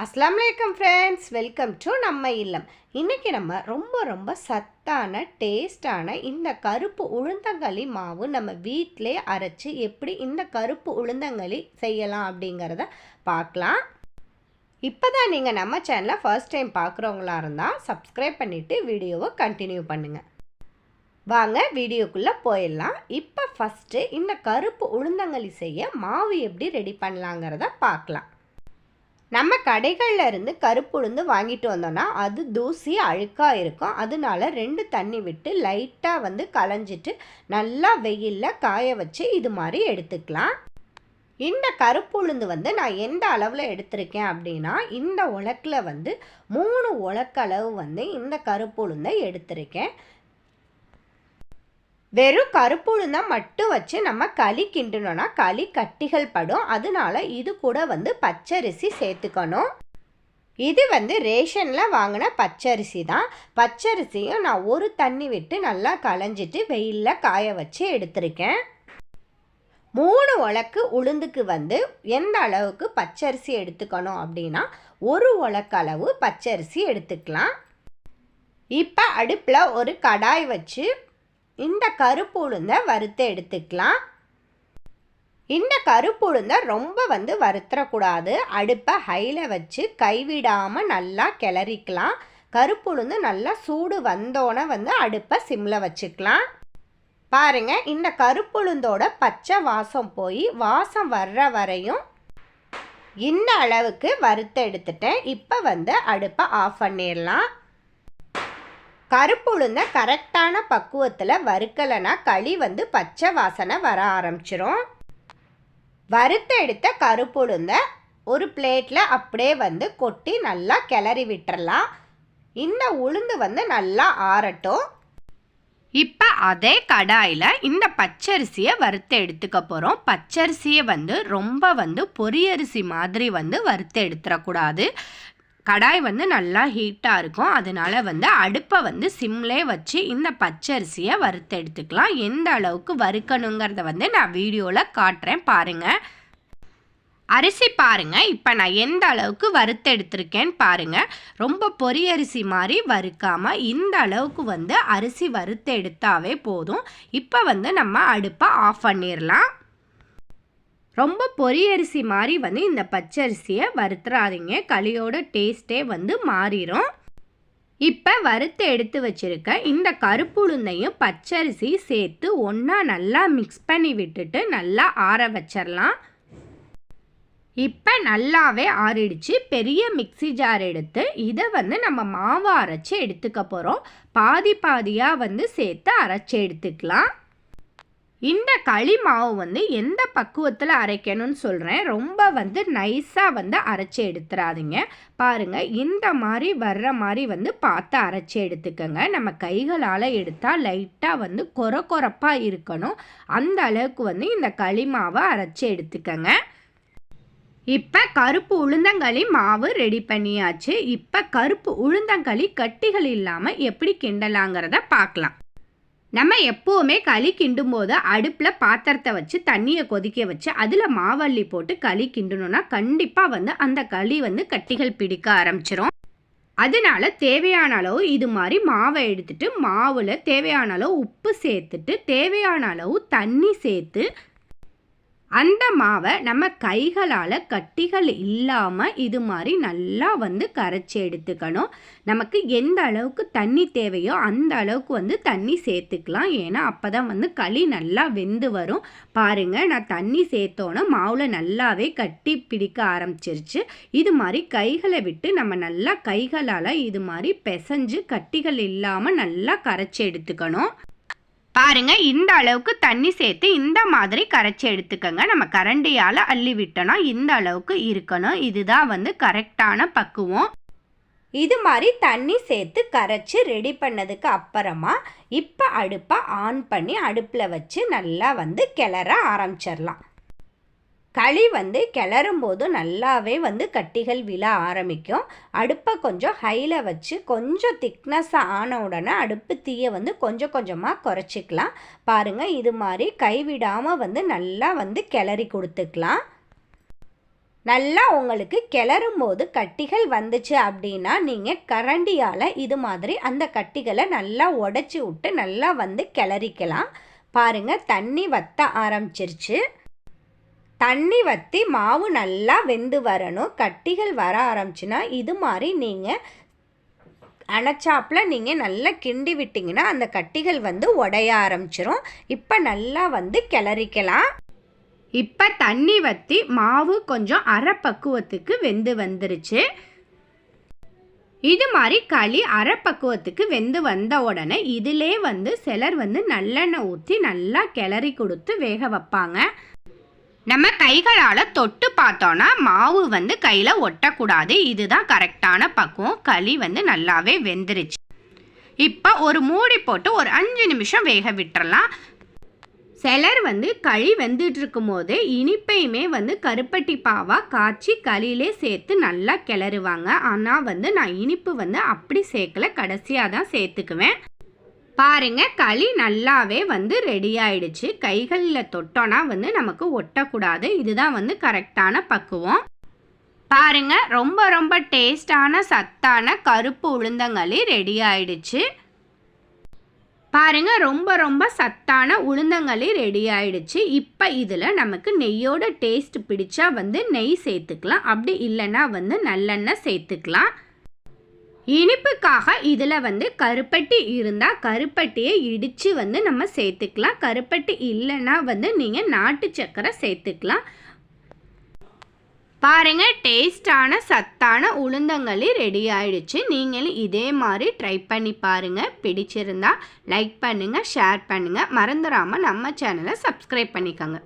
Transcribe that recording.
அஸ்ஸலாமு அலைக்கும் friends, welcome to நம்ம இல்லம். இன்றைக்கி நம்ம ரொம்ப சத்தான டேஸ்டான இந்த கருப்பு உளுந்தங்களி மாவு நம்ம வீட்டிலே அரைச்சி எப்படி இந்த கருப்பு உளுந்தங்களி செய்யலாம் அப்படிங்கிறத பார்க்கலாம். இப்போ தான் நீங்கள் நம்ம சேனலை ஃபர்ஸ்ட் டைம் பார்க்குறவங்களா இருந்தால் சப்ஸ்கிரைப் பண்ணிவிட்டு வீடியோவை கண்டினியூ பண்ணுங்கள். வாங்க வீடியோக்குள்ளே போயிடலாம். இப்போ ஃபஸ்ட்டு இந்த கருப்பு உளுந்தங்களி செய்ய மாவு எப்படி ரெடி பண்ணலாங்கிறத பார்க்கலாம். நம்ம கடைகளில் இருந்து கருப்பு உளுந்து வாங்கிட்டு வந்தோன்னா அது தூசி அழுக்காக இருக்கும். அதனால 2 தண்ணி விட்டு லைட்டாக களைஞ்சிட்டு நல்லா வெயிலில் காய வச்சு இது மாதிரி எடுத்துக்கலாம். இந்த கருப்பு உளுந்து நான் எந்த அளவில் எடுத்திருக்கேன் அப்படின்னா, இந்த உலக்கில் 3 உலக்களவு இந்த கருப்பு உளுந்தை எடுத்திருக்கேன். வெறும் கருப்பு உளுந்தை மட்டும் வச்சு நம்ம களி கிண்டணும்னா களி கட்டிகள் படும். அதனால இது கூட பச்சரிசி சேர்த்துக்கணும். இது ரேஷனில் வாங்கின பச்சரிசி தான். பச்சரிசியும் நான் 1 தண்ணி விட்டு நல்லா களைஞ்சிட்டு வெயிலில் காய வச்சு எடுத்திருக்கேன். 3 உலக்கு உளுந்துக்கு எந்த அளவுக்கு பச்சரிசி எடுத்துக்கணும் அப்படின்னா 1 உலக்களவு பச்சரிசி எடுத்துக்கலாம். இப்போ அடுப்பில் ஒரு கடாய் வச்சு இந்த கருப்பு உளுந்தை வறுத்து எடுத்துக்கலாம். இந்த கருப்பு உளுந்தை ரொம்ப வறுத்துறக்கூடாது. அடுப்பை ஹையில் வச்சு கைவிடாமல் நல்லா கிளறிக்கலாம். கருப்பு உளுந்து நல்லா சூடு வந்தோன்னே அடுப்பை சிம்மில் வச்சுக்கலாம். பாருங்கள், இந்த கருப்பு உளுந்தோட பச்சை வாசம் போய் வாசம் வர்ற வரையும் இந்த அளவுக்கு வறுத்து எடுத்துட்டேன். இப்போ அடுப்பை ஆஃப் பண்ணிடலாம். கருப்பு உளுந்தை கரெக்டான பக்குவத்தில் வறுக்கலைன்னா களி பச்சை வாசனை வர ஆரம்பிச்சிரும். வறுத்து எடுத்த கருப்பு உளுந்தை ஒரு பிளேட்டில் அப்படியே கொட்டி நல்லா கிளறி விட்டுறலாம். இந்த உளுந்து நல்லா ஆறட்டும். இப்போ அதே கடாயில் இந்த பச்சரிசியை வறுத்து எடுத்துக்க போகிறோம். பச்சரிசியை ரொம்ப பொரியரிசி மாதிரி வறுத்து எடுத்துடக்கூடாது. கடாய் நல்லா ஹீட்டாக இருக்கும். அதனால் அடுப்பை சிம்லே வச்சு இந்த பச்சரிசியை வறுத்து எடுத்துக்கலாம். எந்த அளவுக்கு வறுக்கணுங்கிறத நான் வீடியோவில் காட்டுறேன் பாருங்கள். அரிசி பாருங்கள், இப்போ நான் எந்த அளவுக்கு வறுத்து எடுத்திருக்கேன்னு பாருங்கள். ரொம்ப பொரியரிசி மாதிரி வறுக்காமல் இந்த அளவுக்கு அரிசி வறுத்து எடுத்தாவே போதும். இப்போ நம்ம அடுப்பை ஆஃப் பண்ணிடலாம். ரொம்ப பொரியரிசி மாதிரி இந்த பச்சரிசியை வறுத்துறாதீங்க. களியோட டேஸ்ட்டே மாறிடும். இப்போ வறுத்து எடுத்து வச்சுருக்க இந்த கருப்பு உளுந்தையும் பச்சரிசி சேர்த்து ஒன்றா நல்லா மிக்ஸ் பண்ணி விட்டுட்டு நல்லா ஆற வச்சிடலாம். இப்போ நல்லாவே ஆறிடுச்சு. பெரிய மிக்ஸி ஜார் எடுத்து இதை நம்ம மாவு அரைச்சி எடுத்துக்க போகிறோம். பாதியாக சேர்த்து அரைச்சி எடுத்துக்கலாம். இந்த களி மாவு எந்த பக்குவத்தில் அரைக்கணும்னு சொல்கிறேன். ரொம்ப நைஸாக அரைச்சி எடுத்துடாதீங்க. பாருங்கள், இந்த மாதிரி வர்ற மாதிரி பார்த்து அரைச்சி எடுத்துக்கோங்க. நம்ம கைகளால் எடுத்தால் லைட்டாக கொரப்பாக இருக்கணும். அந்த அளவுக்கு இந்த களி மாவை அரைச்சி எடுத்துக்கோங்க. இப்போ கருப்பு உளுந்தங்களி மாவு ரெடி பண்ணியாச்சு. இப்போ கருப்பு உளுந்தங்களி கட்டிகள் இல்லாமல் எப்படி கிண்டலாங்கிறத பார்க்கலாம். நம்ம எப்போவுமே களி கிண்டும் போது அடுப்பில் பாத்திரத்தை வச்சு தண்ணியை கொதிக்க வச்சு அதில் மாவள்ளி போட்டு களி கிண்டணும்னா கண்டிப்பாக அந்த களி கட்டிகள் பிடிக்க ஆரம்பிச்சிரும். அதனால தேவையான அளவு இது மாதிரி மாவை எடுத்துட்டு மாவில் தேவையான அளவு உப்பு சேர்த்துட்டு தேவையான அளவு தண்ணி சேர்த்து அந்த மாவை நம்ம கைகளால் கட்டிகள் இல்லாமல் இது மாதிரி நல்லா கரைச்சி எடுத்துக்கணும். நமக்கு எந்த அளவுக்கு தண்ணி தேவையோ அந்த அளவுக்கு தண்ணி சேர்த்துக்கலாம். ஏன்னா அப்போ தான் களி நல்லா வெந்து வரும். பாருங்கள், நான் தண்ணி சேர்த்தோன்னே மாவில் நல்லாவே கட்டி பிடிக்க ஆரம்பிச்சிருச்சு. இது மாதிரி கைகளை விட்டு நம்ம நல்லா கைகளால் இது மாதிரி பிசைஞ்சு கட்டிகள் இல்லாமல் நல்லா கரைச்சி எடுத்துக்கணும். பாருங்க, இந்த அளவுக்கு தண்ணி சேர்த்து இந்த மாதிரி கரைச்சி எடுத்துக்கோங்க. நம்ம கரண்டியால் அள்ளி விட்டோன்னா இந்த அளவுக்கு இருக்கணும். இதுதான் கரெக்டான பக்குவம். இது மாதிரி தண்ணி சேர்த்து கரைச்சி ரெடி பண்ணதுக்கு அப்புறமா இப்போ அடுப்பை ஆன் பண்ணி அடுப்பில் வச்சு நல்லா கிளற ஆரம்பிச்சிடலாம். களி கிளறும் போது நல்லாவே கட்டிகள் விழ ஆரம்பிக்கும். அடுப்பை கொஞ்சம் ஹையில் வச்சு கொஞ்சம் திக்னஸாக ஆன உடனே அடுப்பு தீயை கொஞ்சம் கொஞ்சமாக குறைச்சிக்கலாம். பாருங்கள், இது மாதிரி கைவிடாமல் நல்லா கிளறி கொடுத்துக்கலாம். நல்லா உங்களுக்கு கிளறும் போது கட்டிகள் வந்துச்சு அப்படின்னா நீங்கள் கரண்டியால் இது மாதிரி அந்த கட்டிகளை நல்லா உடச்சி விட்டு நல்லா வந்து கிளறிக்கலாம். பாருங்கள், தண்ணி வற்ற ஆரம்பிச்சிருச்சு. தண்ணி வற்றி மாவு நல்லா வெந்து வரணும். கட்டிகள் வர ஆரம்பிச்சுன்னா இது மாதிரி நீங்கள் அணைச்சாப்பில் நீங்கள் நல்லா கிண்டி விட்டிங்கன்னா அந்த கட்டிகள் வந்து உடைய ஆரம்பிச்சிரும். இப்போ நல்லா வந்து கிளறிக்கலாம். இப்போ தண்ணி வற்றி மாவு கொஞ்சம் அரை பக்குவத்துக்கு வெந்து வந்துருச்சு. இது மாதிரி களி அரை பக்குவத்துக்கு வெந்து வந்த உடனே இதிலே வந்து சிலர் வந்து நல்லெண்ணெய் ஊற்றி நல்லா கிளறி கொடுத்து வேக வைப்பாங்க. நம்ம கைகளால் தொட்டு பார்த்தோன்னா மாவு வந்து கையில் ஒட்டக்கூடாது. இதுதான் கரெக்டான பக்குவம். களி வந்து நல்லாவே வெந்துருச்சு. இப்போ ஒரு மூடி போட்டு ஒரு 5 நிமிஷம் வேக விட்டுறலாம். சிலர் வந்து களி வெந்துட்டு இருக்கும் போதே இனிப்பையுமே வந்து கருப்பட்டி பாவாக காய்ச்சி களியிலே சேர்த்து நல்லா கிளறுவாங்க. ஆனால் வந்து நான் இனிப்பு வந்து அப்படி சேர்க்கல, கடைசியாக தான் சேர்த்துக்குவேன். பாருங்க, களி நல்லாவே வந்து ரெடி ஆயிடுச்சு. கைகளில் தொட்டோன்னா வந்து நமக்கு ஒட்டக்கூடாது. இதுதான் வந்து கரெக்டான பக்குவம். பாருங்க, ரொம்ப ரொம்ப டேஸ்டான சத்தான கருப்பு உளுந்தங்களி ரெடி ஆயிடுச்சு. பாருங்க, ரொம்ப ரொம்ப சத்தான உளுந்தங்களி ரெடி ஆயிடுச்சு. இப்போ இதில் நமக்கு நெய்யோட டேஸ்ட் பிடிச்சா வந்து நெய் சேர்த்துக்கலாம். அப்படி இல்லைன்னா வந்து நல்லெண்ணெய் சேர்த்துக்கலாம். இனிப்புக்காக இதில் வந்து கருப்பட்டி இருந்தால் கருப்பட்டியை இடித்து வந்து நம்ம சேர்த்துக்கலாம். கருப்பட்டி இல்லைன்னா வந்து நீங்கள் நாட்டு சக்கரை சேர்த்துக்கலாம். பாருங்க, டேஸ்டான சத்தான உளுந்தங்களி ரெடி ஆயிடுச்சு. நீங்களும் இதே மாதிரி ட்ரை பண்ணி பாருங்கள். பிடிச்சிருந்தா லைக் பண்ணுங்கள், ஷேர் பண்ணுங்கள். மறந்துடாமல் நம்ம சேனலை சப்ஸ்கிரைப் பண்ணிக்கோங்க.